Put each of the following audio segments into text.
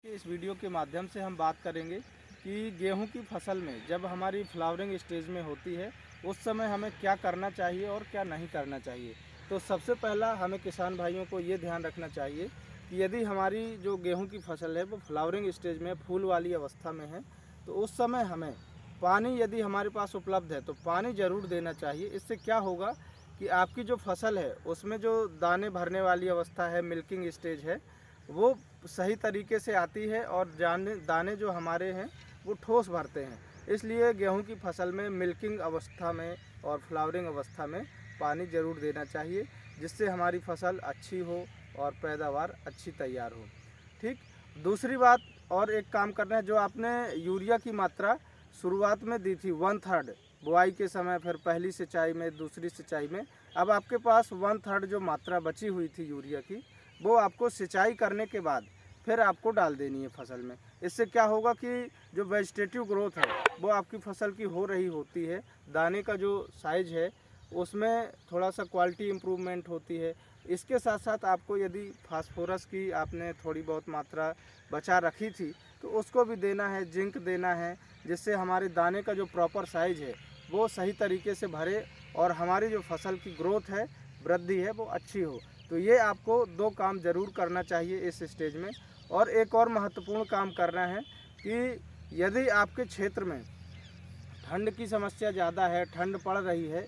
इस वीडियो के माध्यम से हम बात करेंगे कि गेहूं की फसल में जब हमारी फ्लावरिंग स्टेज में होती है उस समय हमें क्या करना चाहिए और क्या नहीं करना चाहिए। तो सबसे पहला हमें किसान भाइयों को ये ध्यान रखना चाहिए कि यदि हमारी जो गेहूं की फसल है वो फ्लावरिंग स्टेज में फूल वाली अवस्था में है तो उस समय हमें पानी यदि हमारे पास उपलब्ध है तो पानी ज़रूर देना चाहिए। इससे क्या होगा कि आपकी जो फसल है उसमें जो दाने भरने वाली अवस्था है, मिल्किंग स्टेज है, वो सही तरीके से आती है और दाने जो हमारे हैं वो ठोस भरते हैं। इसलिए गेहूं की फसल में मिल्किंग अवस्था में और फ्लावरिंग अवस्था में पानी ज़रूर देना चाहिए, जिससे हमारी फसल अच्छी हो और पैदावार अच्छी तैयार हो। ठीक। दूसरी बात और एक काम करना है, जो आपने यूरिया की मात्रा शुरुआत में दी थी 1/3 बुआई के समय, फिर पहली सिंचाई में, दूसरी सिंचाई में, अब आपके पास 1/3 जो मात्रा बची हुई थी यूरिया की, वो आपको सिंचाई करने के बाद फिर आपको डाल देनी है फसल में। इससे क्या होगा कि जो वेजिटेटिव ग्रोथ है वो आपकी फसल की हो रही होती है, दाने का जो साइज है उसमें थोड़ा सा क्वालिटी इम्प्रूवमेंट होती है। इसके साथ साथ आपको यदि फास्फोरस की आपने थोड़ी बहुत मात्रा बचा रखी थी तो उसको भी देना है, जिंक देना है, जिससे हमारे दाने का जो प्रॉपर साइज है वो सही तरीके से भरे और हमारी जो फसल की ग्रोथ है, वृद्धि है, वो अच्छी हो। तो ये आपको 2 काम ज़रूर करना चाहिए इस स्टेज में। और एक और महत्वपूर्ण काम करना है कि यदि आपके क्षेत्र में ठंड की समस्या ज़्यादा है, ठंड पड़ रही है,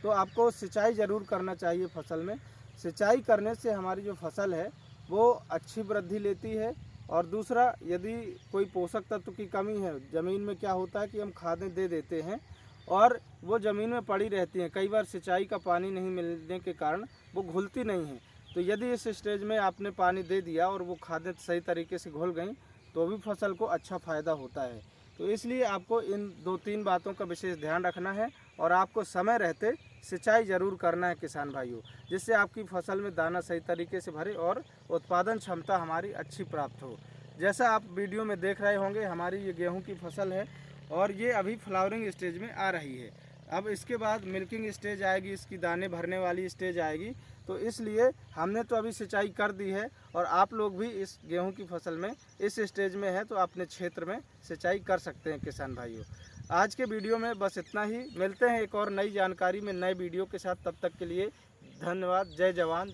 तो आपको सिंचाई ज़रूर करना चाहिए फसल में। सिंचाई करने से हमारी जो फसल है वो अच्छी वृद्धि लेती है। और दूसरा, यदि कोई पोषक तत्व की कमी है ज़मीन में, क्या होता है कि हम खादें दे देते हैं और वो ज़मीन में पड़ी रहती हैं, कई बार सिंचाई का पानी नहीं मिलने के कारण वो घुलती नहीं हैं। तो यदि इस स्टेज में आपने पानी दे दिया और वो खादें सही तरीके से घुल गई तो भी फसल को अच्छा फ़ायदा होता है। तो इसलिए आपको इन 2-3 बातों का विशेष ध्यान रखना है और आपको समय रहते सिंचाई ज़रूर करना है किसान भाइयों, जिससे आपकी फसल में दाना सही तरीके से भरे और उत्पादन क्षमता हमारी अच्छी प्राप्त हो। जैसा आप वीडियो में देख रहे होंगे, हमारी ये गेहूं की फसल है और ये अभी फ्लावरिंग स्टेज में आ रही है। अब इसके बाद मिल्किंग स्टेज आएगी, इसकी दाने भरने वाली स्टेज आएगी। तो इसलिए हमने तो अभी सिंचाई कर दी है और आप लोग भी इस गेहूं की फसल में इस स्टेज में है तो अपने क्षेत्र में सिंचाई कर सकते हैं किसान भाइयों। आज के वीडियो में बस इतना ही। मिलते हैं एक और नई जानकारी में नए वीडियो के साथ। तब तक के लिए धन्यवाद। जय जवान।